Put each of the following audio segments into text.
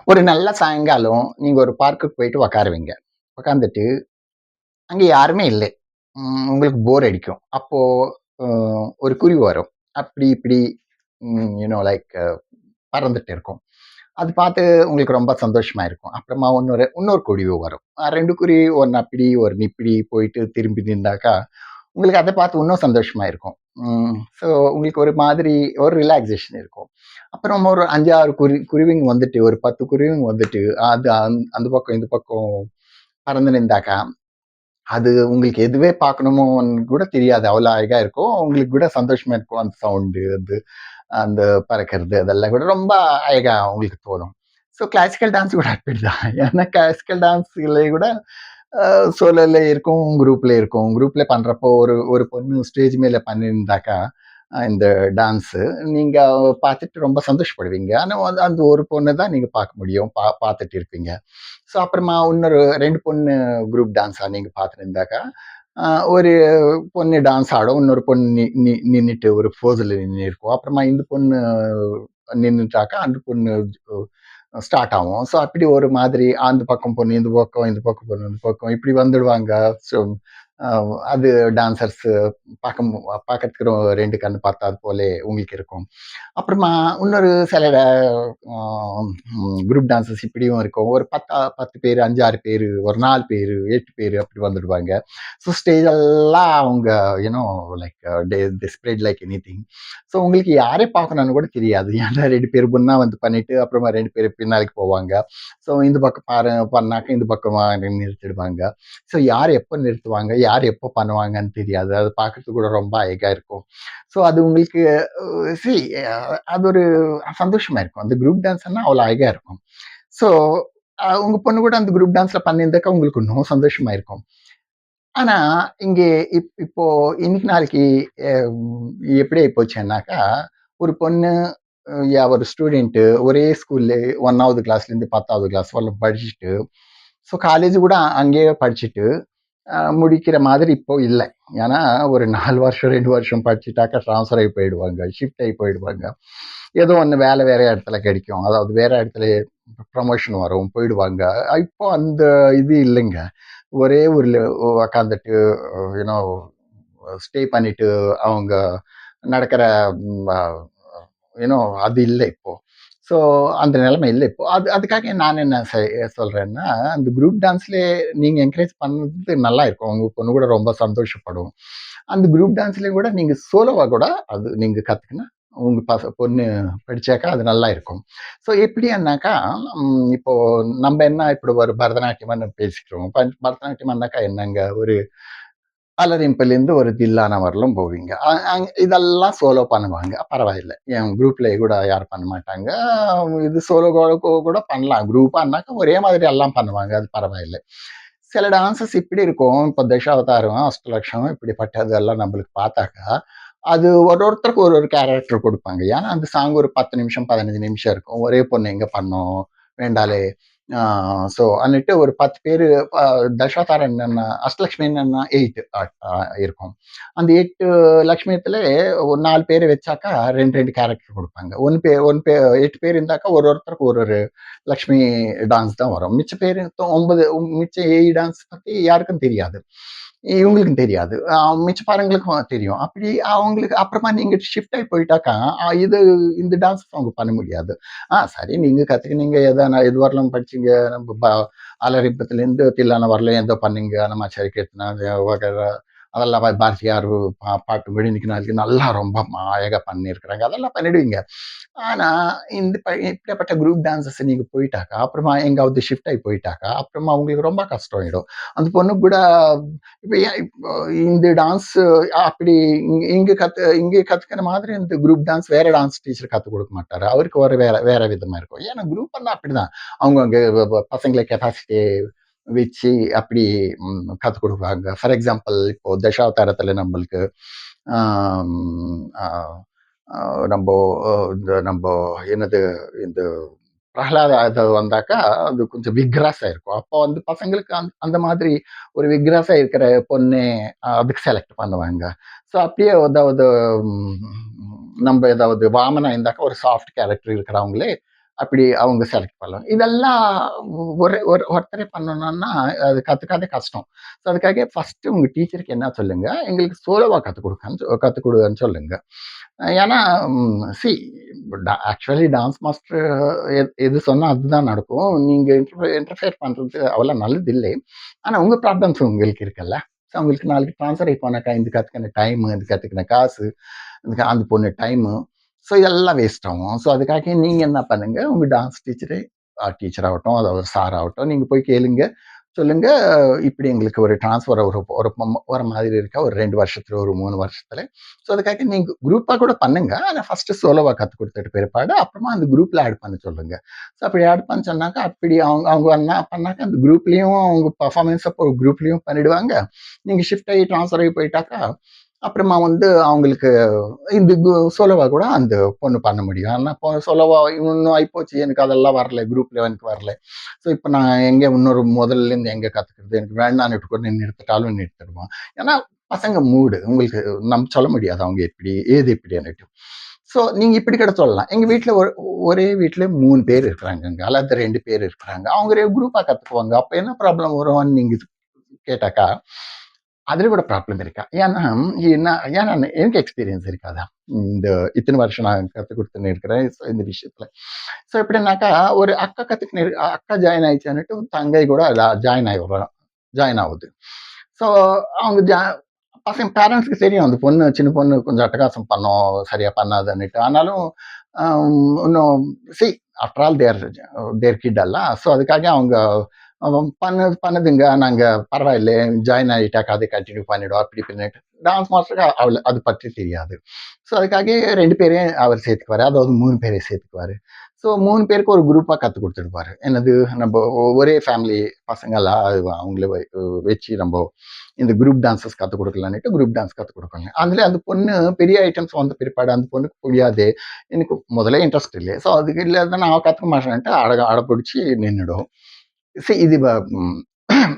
ஒரு நல்ல சாயங்காலம் நீங்க ஒரு பார்க்குக்கு போயிட்டு உட்காருவீங்க. உட்காந்துட்டு அங்க யாருமே இல்லை. உங்களுக்கு போர் அடிக்கும். அப்போ அ ஒரு குருவி வரும். அப்படி இப்படி லைக் பறந்துட்டு இருக்கும். அது பார்த்து உங்களுக்கு ரொம்ப சந்தோஷமா இருக்கும். அப்புறமா இன்னொரு குருவி வரும். 2 குருவி ஒண்ணு அப்படி, ஒண்ணு இப்படி போயிட்டு திரும்பி நின்னாக்கா, உங்களுக்கு அத பார்த்து இன்னும் சந்தோஷமா இருக்கும். ஸோ உங்களுக்கு ஒரு மாதிரி ஒரு ரிலாக்சேஷன் இருக்கும். அப்புறம் ஒரு 5, 6 குருவிங்க வந்துட்டு, ஒரு 10 குருவிங்க வந்துட்டு, அது அந்த பக்கம், இந்த பக்கம் பறந்து நின்றாக்கா, அது உங்களுக்கு எதுவே பார்க்கணுமோன்னு கூட தெரியாது. அவ்வளோ அழகா இருக்கும். உங்களுக்கு கூட சந்தோஷமா இருக்கும். அந்த சவுண்டு, அந்த பறக்கிறது அதெல்லாம் கூட ரொம்ப அழகா உங்களுக்கு தோணும். ஸோ கிளாசிக்கல் டான்ஸ் கூட அப்படிதான். ஏன்னா கிளாசிக்கல் டான்ஸ்ல கூட சோலோல இருக்கும், குரூப்ல இருக்கும். குரூப்ல பண்றப்போ ஒரு ஒரு பொண்ணு ஸ்டேஜ் மேல பண்ணியிருந்தாக்கா, இந்த டான்ஸு நீங்க பார்த்துட்டு ரொம்ப சந்தோஷப்படுவீங்க. ஆனா அந்த ஒரு பொண்ண தான் நீங்க பார்க்க முடியும். பார்த்துட்டு இருப்பீங்க. ஸோ அப்புறமா இன்னொரு 2 பொண்ணு குரூப் டான்ஸா நீங்க பார்த்துருந்தாக்கா, அ ஒரு பொண்ணு டான்ஸ் ஆடும். இன்னொரு பொண்ணு நின்னுட்டு ஒரு போஸ்ல நின்னுருக்கும். அப்புறமா இந்த பொண்ணு நின்னுட்டாக்கா, அந்த பொண்ணு ஸ்டார்ட் ஆகும். ஸோ அப்படி ஒரு மாதிரி அந்த பக்கம் பொண்ணு, இந்த பக்கம், இந்த பக்கம் பொண்ணு, இந்த பக்கம் இப்படி வந்துடுவாங்க. ஸோ அ அது டான்சர்ஸ் பார்க்கறதுக்கு 2 கண்ணு பார்த்தாது போலே உங்களுக்கு இருக்கும். அப்புறமா இன்னொரு சில அ குரூப் டான்சர்ஸ் இப்படியும் இருக்கும். ஒரு 10 பேரு, 5, 6 பேரு, ஒரு 4 பேரு, 8 பேரு அப்படி வந்துடுவாங்க. ஸோ ஸ்டேஜ் எல்லாம் அவங்க you know like they spread like anything. So உங்களுக்கு யாரை பார்க்கணும்னு கூட தெரியாது. ஏன்னா 2 பேர் முன்னா வந்து பண்ணிட்டு, அப்புறமா 2 பேர் பின்னாலைக்கு போவாங்க. ஸோ இந்த பக்கம் பண்ணாக்க இந்த பக்கமா நிறுத்திடுவாங்க. ஸோ யார் எப்போ நிறுத்துவாங்க, யார் எப்போ பண்ணுவாங்கன்னு தெரியாது. அது பார்க்கறதுக்கு கூட ரொம்ப அழகா இருக்கும். ஸோ அது உங்களுக்கு சி அது ஒரு சந்தோஷமா இருக்கும். அந்த குரூப் டான்ஸ்ன்னா அவ்வளோ அழகா இருக்கும். ஸோ உங்க பொண்ணு கூட அந்த குரூப் டான்ஸ்ல பண்ணியிருந்தாக்கா உங்களுக்கு இன்னும் சந்தோஷமா இருக்கும். ஆனா, இங்கே இப்போ இன்னைக்கு நாளைக்கு அ எப்படி ஆயிப்போச்சுன்னாக்கா, ஒரு பொண்ணு ஒரு ஸ்டூடெண்ட்டு ஒரே ஸ்கூல்ல 1வது கிளாஸ்லேருந்து 10வது கிளாஸ் வரலும் படிச்சுட்டு, ஸோ காலேஜ் கூட அங்கேயே படிச்சுட்டு, முடிக்கிற மாதிரி இப்போ இல்ல. ஏன்னா, ஒரு 4 வருஷம், 2 வருஷம் படிச்சுட்டாக்கா ட்ரான்ஸ்ஃபர் ஆகி போயிடுவாங்க. ஷிஃப்ட் ஆகி போயிடுவாங்க. ஏதோ ஒண்ணு வேற இடத்துல கிடைக்கும். அதாவது வேற இடத்துல ப்ரமோஷன் வரும், போயிடுவாங்க. இப்போ அந்த இது இல்லைங்க. ஒரே ஊர்ல உக்காந்துட்டு யூனோ ஸ்டே பண்ணிட்டு அவங்க நடக்கிற ம், அ, யூனோ அது இல்லை இப்போ. ஸோ அந்த நிலைமை இல்லை இப்போ. அதுக்காக நான் என்ன சொல்றேன்னா, அந்த குரூப் டான்ஸ்லயே நீங்க என்கரேஜ் பண்ணது நல்லா இருக்கும். உங்க பொண்ணு கூட ரொம்ப சந்தோஷப்படும். அந்த குரூப் டான்ஸ்லயும் கூட நீங்க சோலோவா கூட அது நீங்க கத்துக்கினா, உங்க பொண்ணு படிச்சாக்கா அது நல்லா இருக்கும். ஸோ எப்படின்னாக்கா, இப்போ நம்ம என்ன இப்படி ஒரு பரதநாட்டியம்னு பேசிக்கிறோம். பரதநாட்டியம்னாக்கா என்னங்க? ஒரு அலரிம்புலேருந்து ஒரு தில்லானா வரலும் போவீங்க. இதெல்லாம் சோலோ பண்ணுவாங்க. பரவாயில்ல. என் குரூப்ல கூட யாரும் பண்ண மாட்டாங்க. இது சோலோ கூட பண்ணலாம். குரூப்பானாக்கா ஒரே மாதிரி எல்லாம் பண்ணுவாங்க. அது பரவாயில்ல. சில டான்ஸஸ் இப்படி இருக்கும். இப்போ தசாவதாரம், அஷ்டலக்ஷம் இப்படிப்பட்டதெல்லாம் நம்மளுக்கு பார்த்தாக்கா, அது ஒருத்தருக்கு ஒரு கேரக்டர் குடுப்பாங்க. ஏன்னா, அந்த சாங் ஒரு 10 நிமிஷம், 15 நிமிஷம் இருக்கும். ஒரே பொண்ணு எங்க பண்ணும்? வேண்டாலே ஆ ஸோ அன்னிட்டு ஒரு 10 பேரு அ தசாவதாரம் என்னன்னா, அஷ்டலக்ஷ்மி என்னன்னா 8 இருக்கும். அந்த 8 லட்சுமியத்திலே ஒரு 4 பேர வச்சாக்கா 2, 2 கேரக்டர் குடுப்பாங்க. 1 பே 8 பேர் இருந்தாக்கா ஒருத்தருக்கு ஒரு லக்ஷ்மி டான்ஸ் தான் வரும். மிச்ச பேரு 9 மிச்சம் 7 டான்ஸ் பத்தி யாருக்கும் தெரியாது. இவங்களுக்கும் தெரியாது. மிச்ச பாருங்களுக்கும் தெரியும். அப்படி அவங்களுக்கு அப்புறமா நீங்க ஷிஃப்ட் ஆயி போயிட்டாக்கா, இந்த டான்ஸ் அவங்க பண்ண முடியாது. சரி நீங்க கத்துக்கினீங்க, எது வரலும் படிச்சீங்க. நம்ம ஆலரிப்பத்துலேருந்து தில்லானா வரலும் ஏதோ பண்ணீங்க. நம்ம கீர்த்தனா வகைரா அதெல்லாம் பாரதியார் பாட்டு இன்னைக்கு நாளைக்கு நல்லா ரொம்ப அழகா பண்ணியிருக்கிறாங்க. அதெல்லாம் பண்ணிடுவீங்க. ஆனா, இப்படியாப்பட்ட குரூப் டான்ஸஸ் நீங்க போயிட்டாக்கா, அப்புறமா எங்காவது ஷிஃப்ட் ஆயி போயிட்டாக்கா, அப்புறமா உங்களுக்கு ரொம்ப கஷ்டம் ஆயிடும். அந்த பொண்ணு கூட இப்ப ஏன் இப்போ இந்த டான்ஸ் அப்படி இங்க கத்துக்கிற மாதிரி இந்த குரூப் டான்ஸ் வேற டான்ஸ் டீச்சர் கத்துக் குடுக்க மாட்டாரு. அவருக்கு ஒரு வேற வேற விதமா இருக்கும். ஏன்னா குரூப்ன்னா அப்படிதான். அவங்கவங்க பசங்கள கெப்பாசிட்டி வச்சு அப்படி கத்துக் குடுப்பாங்க. ஃபார் எக்ஸாம்பிள் இப்போ தசாவதாரத்துல நம்மளுக்கு ஆம் அ அ நம்போ நம்போ என்னது இந்த பிரஹ்லாத அது வந்தாக்கா, அது கொஞ்சம் விக்ராஸா இருக்கும். அப்போ வந்து பசங்களுக்கு அந்த மாதிரி ஒரு விக்ராஸா இருக்கிற பொண்ணு அதுக்கு செலக்ட் பண்ணுவாங்க. ஸோ அப்படியே ஏதாவது ம் நம்ப ஏதாவது வாமனா இருந்தாக்கா ஒரு சாஃப்ட் கேரக்டர் இருக்கிறவங்களே அப்படி அவங்க செலக்ட் பண்ணலாம். இதெல்லாம் ஒருத்தரே பண்ணணும்னா அது கத்துக்காதே கஷ்டம். ஸோ அதுக்காக ஃபர்ஸ்ட் உங்க டீச்சருக்கு என்ன சொல்லுங்க, எங்களுக்கு சோலோவா கத்துக் கொடுங்கன்னு சொல்லுங்க. ஏன்னா சி ஆக்சுவலி டான்ஸ் மாஸ்டர் எது சொன்னா அதுதான் நடக்கும். நீங்க இன்டர்ஃபியர் பண்றது அவ்வளவு நல்லது இல்லை. ஆனா உங்க ப்ராப்ளம்ஸ் உங்களுக்கு இருக்குல்ல. ஸோ உங்களுக்கு நாளைக்கு ட்ரான்ஸ்ஃபர் ஆகி போனாக்கா இது கத்துக்கின டைம், இது கத்துக்கின காசு, அந்த பொண்ணு டைமு, ஸோ இதெல்லாம் வேஸ்ட் ஆகும். ஸோ அதுக்காக நீங்க என்ன பண்ணுங்க, உங்க டான்ஸ் டீச்சர் ஆகட்டும், அதாவது சார் ஆகட்டும், நீங்க போய் கேளுங்க. சொல்லுங்க, இப்படி எங்களுக்கு ஒரு ட்ரான்ஸ்ஃபர் ஒரு ஒரு வர மாதிரி இருக்கா, ஒரு 2 வருஷத்துல, ஒரு 3 வருஷத்துல. ஸோ அதுக்காக நீங்க குரூப்பா கூட பண்ணுங்க. ஆனா ஃபர்ஸ்ட் சோலோவா கத்துக் கொடுத்துட்டு பிற்பாடு அப்புறமா அந்த குரூப்ல ஆட் பண்ண சொல்லுங்க. ஸோ அப்படி ஆட் பண்ண சொன்னாக்கா, அப்படி அவங்க அவங்க என்ன பண்ணாக்கா அந்த குரூப்லயும் அவங்க பெர்ஃபார்மன்ஸ் அப்போ குரூப்லயும் பண்ணிடுவாங்க. நீங்க ஷிஃப்ட் ஆகி ட்ரான்ஸ்ஃபர் ஆகி போயிட்டாக்கா, அப்புறமா அவங்களுக்கு இந்த சோலோவா கூட அந்த பொண்ணு பண்ண முடியும். ஆனா சோலோவா இன்னும் ஆயிப்போச்சு, எனக்கு அதெல்லாம் வரல, குரூப்ல எனக்கு வரல. ஸோ இப்போ நான் எங்க இன்னொரு முதல்ல இருந்து எங்க கத்துக்கிறது, எனக்கு வேண்டாம்னு கூட நிறுத்திட்டாலும் நிறுத்திடுவான். ஏன்னா பசங்க மூடு உங்களுக்கு நம்ம சொல்ல முடியாது அவங்க எப்படி ஏது எப்படின்னுட்டு. ஸோ நீங்க இப்படி கூட சொல்லலாம், எங்க வீட்டுல ஒரே வீட்டுல 3 பேர் இருக்கிறாங்க, அல்லது 2 பேர் இருக்கிறாங்க, அவங்க குரூப்பா கத்துக்குவாங்க, அப்ப என்ன ப்ராப்ளம் வரும்னு நீங்க கேட்டாக்கா, அதுல கூட ப்ராப்ளம் இருக்கா? ஏன்னா ஏன்னா எனக்கு எக்ஸ்பீரியன்ஸ் இருக்காதா, இந்த இத்தனை வருஷம் நான் கற்றுக் கொடுத்துன்னு இருக்கிறேன் இந்த விஷயத்துல. ஸோ எப்படின்னாக்கா, ஒரு அக்கா அக்கா ஜாயின் ஆயிடுச்சான்னுட்டு தங்கை கூட ஜாயின் ஆகுது. ஸோ அவங்க பசங்க பேரண்ட்ஸ்க்கு தெரியும் அந்த பொண்ணு, சின்ன பொண்ணு கொஞ்சம் அட்டகாசம் பண்ணோம், சரியா பண்ணாதுன்னுட்டு. ஆனாலும் இன்னும் சி ஆஃப்டர் ஆல் தேர் கிட் அல்ல. ஸோ அதுக்காக அவங்க பண்ணுதுங்க, நாங்க பரவாயில்ல ஜாயின் ஆகிட்டாக்கா அதை கண்டினியூ பண்ணிடுவோம் அப்படி பண்ணிட்டு. டான்ஸ் மாஸ்டருக்கு அது பற்றி தெரியாது. ஸோ அதுக்காக 2 பேரையும் அவர் சேர்த்துக்குவாரு, அதாவது 3 பேரை சேர்த்துக்குவாரு. ஸோ 3 பேருக்கு ஒரு குரூப்பா கற்றுக் கொடுத்துருப்பாரு. என்னது, நம்ம ஒரே ஃபேமிலி பசங்களாம் அவங்கள வச்சு நம்ம இந்த குரூப் டான்ஸஸ் கற்றுக் கொடுக்கலான்னுட்டு குரூப் டான்ஸ் கற்றுக் கொடுப்பாங்க. அதுல அந்த பொண்ணு பெரிய ஐட்டம்ஸ் வந்த பிற்பாடு அந்த பொண்ணுக்கு புரியாது, எனக்கு முதல்ல இன்ட்ரெஸ்ட் இல்லை. ஸோ அதுக்கு இல்லாத நான் கற்றுக்க மாட்டேன்ட்டு அடப்பிடிச்சி நின்றுடும். இது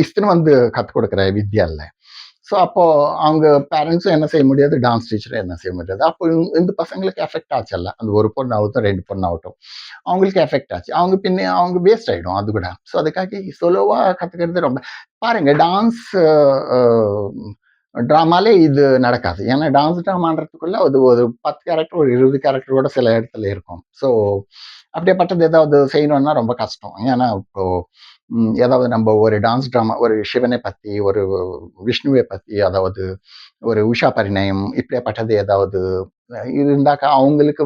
இஸ்துன்னு வந்து கற்றுக் கொடுக்குற வித்யா இல்லை. ஸோ அப்போ அவங்க பேரண்ட்ஸும் என்ன செய்ய முடியாது, டான்ஸ் டீச்சரும் என்ன செய்ய முடியாது. அப்போ இந்த பசங்களுக்கு எஃபெக்ட் ஆச்சுல்ல, அந்த ஒரு பொண்ணு ஆகட்டும் 2 பொண்ணு ஆகட்டும், அவங்களுக்கு எஃபெக்ட் ஆச்சு. அவங்க வேஸ்ட் ஆயிடும் அது கூட. ஸோ அதுக்காக சொலோவா கத்துக்கிறது ரொம்ப பாருங்க. டான்ஸ் ட்ராமாலே இது நடக்காது. ஏன்னா டான்ஸ் ட்ராமான்றதுக்குள்ள அது ஒரு 10 கேரக்டர், ஒரு 20 கேரக்டர் கூட சில இடத்துல இருக்கும். ஸோ அப்படியேப்பட்டது ஏதாவது செய்யணும்னா ரொம்ப கஷ்டம். ஏன்னா இப்போ ஏதாவது நம்ம ஒரு டான்ஸ் ட்ராமா, ஒரு சிவனை பத்தி, ஒரு விஷ்ணுவை பத்தி, அதாவது ஒரு உஷா பரிணயம் இப்படியாப்பட்டது ஏதாவது இருந்தாக்கா, அவங்களுக்கு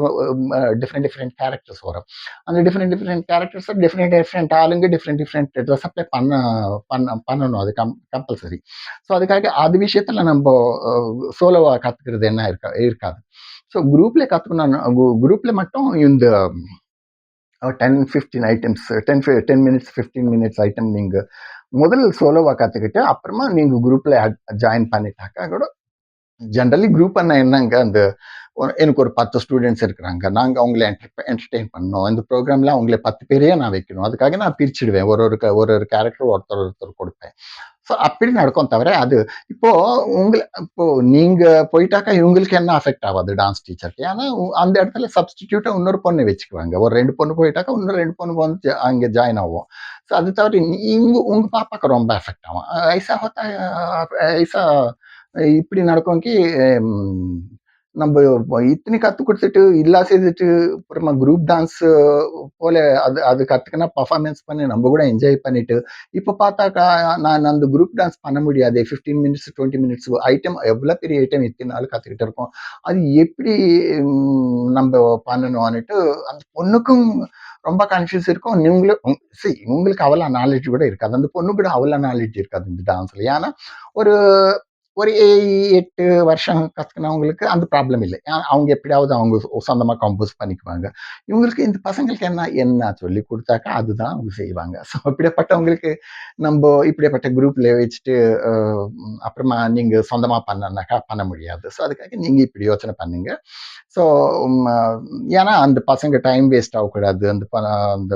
டிஃப்ரெண்ட் டிஃப்ரெண்ட் கேரக்டர்ஸ் வரும். அந்த டிஃப்ரெண்ட் கேரக்டர்ஸ் டிஃப்ரெண்ட் ஆளுங்க டிஃப்ரெண்ட் ட்ரெஸ் அப்ளை பண்ணணும், அது கம்பல்சரி. ஸோ அதுக்காக அது விஷயத்துல நம்ம சோலோவா கத்துக்கிறது என்ன இருக்காது. ஸோ குரூப்ல கத்துக்கணும். குரூப்ல மட்டும் இந்த 10-15 ஐட்டம்ஸ், 10 மினிட்ஸ் 15 மினிட்ஸ் ஐட்டம் நீங்க முதல் சோலோவா கத்துக்கிட்டு அப்புறமா நீங்க குரூப்ல ஜாயின் பண்ணிட்டாக்கா கூட, ஜென்ரலி குரூப் என்னங்க, அந்த எனக்கு ஒரு 10 ஸ்டூடெண்ட்ஸ் இருக்கிறாங்க, நாங்க அவங்கள என்டர்டெயின் பண்ணணும், இந்த ப்ரோக்ராம்ல அவங்கள 10 பேரையே நான் வைக்கணும், அதுக்காக நான் பிரிச்சுடுவேன், ஒரு கேரக்டர் ஒருத்தர் கொடுப்பேன். ஸோ அப்படி நடக்கும் தவிர, அது இப்போ இப்போ நீங்க போயிட்டாக்கா இவங்களுக்கு என்ன அஃபெக்ட் ஆகாது டான்ஸ் டீச்சருக்கு. ஏன்னா அந்த இடத்துல சப்ஸ்டிடியூட்டா இன்னொரு பொண்ணு வச்சுக்குவாங்க. ஒரு 2 பொண்ணு போயிட்டாக்கா இன்னும் 2 பொண்ணு வந்து அங்கே ஜாயின் ஆகும். ஸோ அது தவிர உங்க பாப்பாக்கு ரொம்ப எஃபெக்ட் ஆகும். ஐசா ஹோத்தா ஐசா இப்படி நடக்கும் கி நம்ம இத்தனை கத்து கொடுத்துட்டு இல்லா செய்துட்டு அப்புறமா குரூப் டான்ஸ் போல அது கத்துக்கினா பர்ஃபார்மன்ஸ் பண்ணி நம்ம கூட என்ஜாய் பண்ணிட்டு, இப்ப பார்த்தாக்கா நான் அந்த குரூப் டான்ஸ் பண்ண முடியாது. 15 மினிட்ஸ் 20 மினிட்ஸ் ஐட்டம், எவ்வளவு பெரிய ஐட்டம் இத்தனை நாள் கத்துக்கிட்டு இருக்கோம், அது எப்படி நம்ம பண்ணணும்னுட்டு அந்த பொண்ணுக்கும் ரொம்ப கன்ஃபியூஸ் இருக்கும். நீங்களும் உங்களுக்கு அவ்வளோ நாலேஜ் கூட இருக்காது, அந்த பொண்ணு கூட அவ்வளோ நாலேஜ் இருக்காது இந்த டான்ஸ்ல. ஏன்னா ஒரு ஒரு 8 வருஷம் கத்துக்கினவங்களுக்கு அந்த ப்ராப்ளம் இல்லை. அவங்க எப்படியாவது அவங்க சொந்தமா கம்போஸ் பண்ணிக்குவாங்க. இவங்களுக்கு இந்த பசங்களுக்கு என்ன சொல்லி கொடுத்தாக்கா அதுதான் அவங்க செய்வாங்க. ஸோ இப்படிப்பட்டவங்களுக்கு நம்ம இப்படிப்பட்ட குரூப்ல வச்சுட்டு அப்புறமா நீங்க சொந்தமா பண்ணனாக்கா பண்ண முடியாது. ஸோ அதுக்காக நீங்க இப்படி யோசனை பண்ணுங்க. ஸோ ஏன்னா அந்த பசங்க டைம் வேஸ்ட் ஆகக்கூடாது. அந்த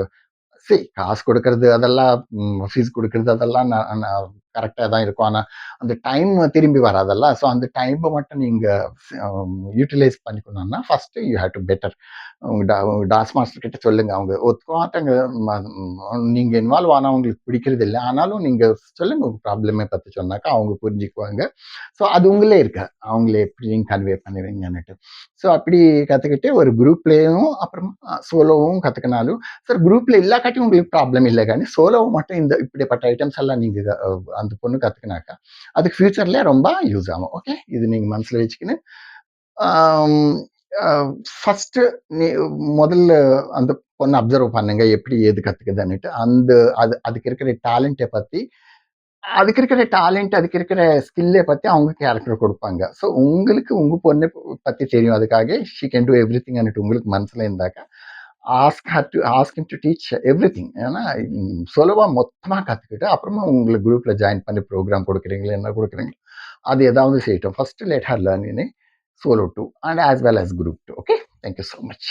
காசு கொடுக்கறது அதெல்லாம், ஃபீஸ் கொடுக்கறது அதெல்லாம் கரெக்டாக தான் இருக்கும். ஆனால் அந்த டைம் திரும்பி வராதல்ல. ஸோ அந்த டைமை மட்டும் நீங்கள் யூட்டிலைஸ் பண்ணிக்கணும்னா first you have to better உங்கள் டான்ஸ் மாஸ்டர் கிட்ட சொல்லுங்க. அவங்க ஒத்துக்குவாட்டாங்க. நீங்கள் இன்வால்வ் ஆனால் அவங்களுக்கு பிடிக்கிறது இல்லை. ஆனாலும் நீங்கள் சொல்லுங்க உங்கள் ப்ராப்ளமே பற்றி சொன்னாக்கா அவங்க புரிஞ்சுக்குவாங்க. ஸோ அது உங்களே இருக்கு. அவங்களே எப்படி நீங்கள் கன்வே பண்ணுவீங்கன்னுட்டு. ஸோ அப்படி கற்றுக்கிட்டு ஒரு குரூப்லேயும் அப்புறமா சோலோவும் கற்றுக்கினாலும் சார் குரூப்பில் இல்லாக்காட்டியும் உங்களுக்கு ப்ராப்ளம் இல்லை. కానీ சோலோவை மட்டும் இந்த இப்படிப்பட்ட ஐட்டம்ஸ் எல்லாம் நீங்கள் அந்த பொண்ணு கற்றுக்கினாக்கா அதுக்கு ஃப்யூச்சர்லேயே ரொம்ப யூஸ் ஆகும். ஓகே, இது நீங்கள் மனசில் வச்சுக்கின்னு ஃபஸ்ட்டு நீ முதல்ல அந்த பொண்ணை அப்சர்வ் பண்ணுங்க எப்படி ஏது கற்றுக்குதுன்னுட்டு. அந்த அதுக்கு இருக்கிற டேலண்ட்டை பற்றி அதுக்கு இருக்கிற டேலண்ட் அதுக்கு இருக்கிற ஸ்கில்லை பற்றி அவங்க கேரக்டர் கொடுப்பாங்க. ஸோ உங்களுக்கு உங்கள் பொண்ணை பற்றி தெரியும். அதுக்காக ஷீ கேன் டூ எவ்ரி திங்ன்னுட்டு உங்களுக்கு மனசில் இருந்தாக்கா ask him to teach every thing. ஏன்னா சொலவாக மொத்தமாக கற்றுக்கிட்டு அப்புறமா உங்களுக்கு குரூப்பில் ஜாயின் பண்ணி ப்ரோக்ராம் கொடுக்குறீங்களா என்ன கொடுக்குறீங்களோ அது ஏதாவது செய்யட்டும். First let her learn in A solo too and as well as group too. Okay, thank you so much.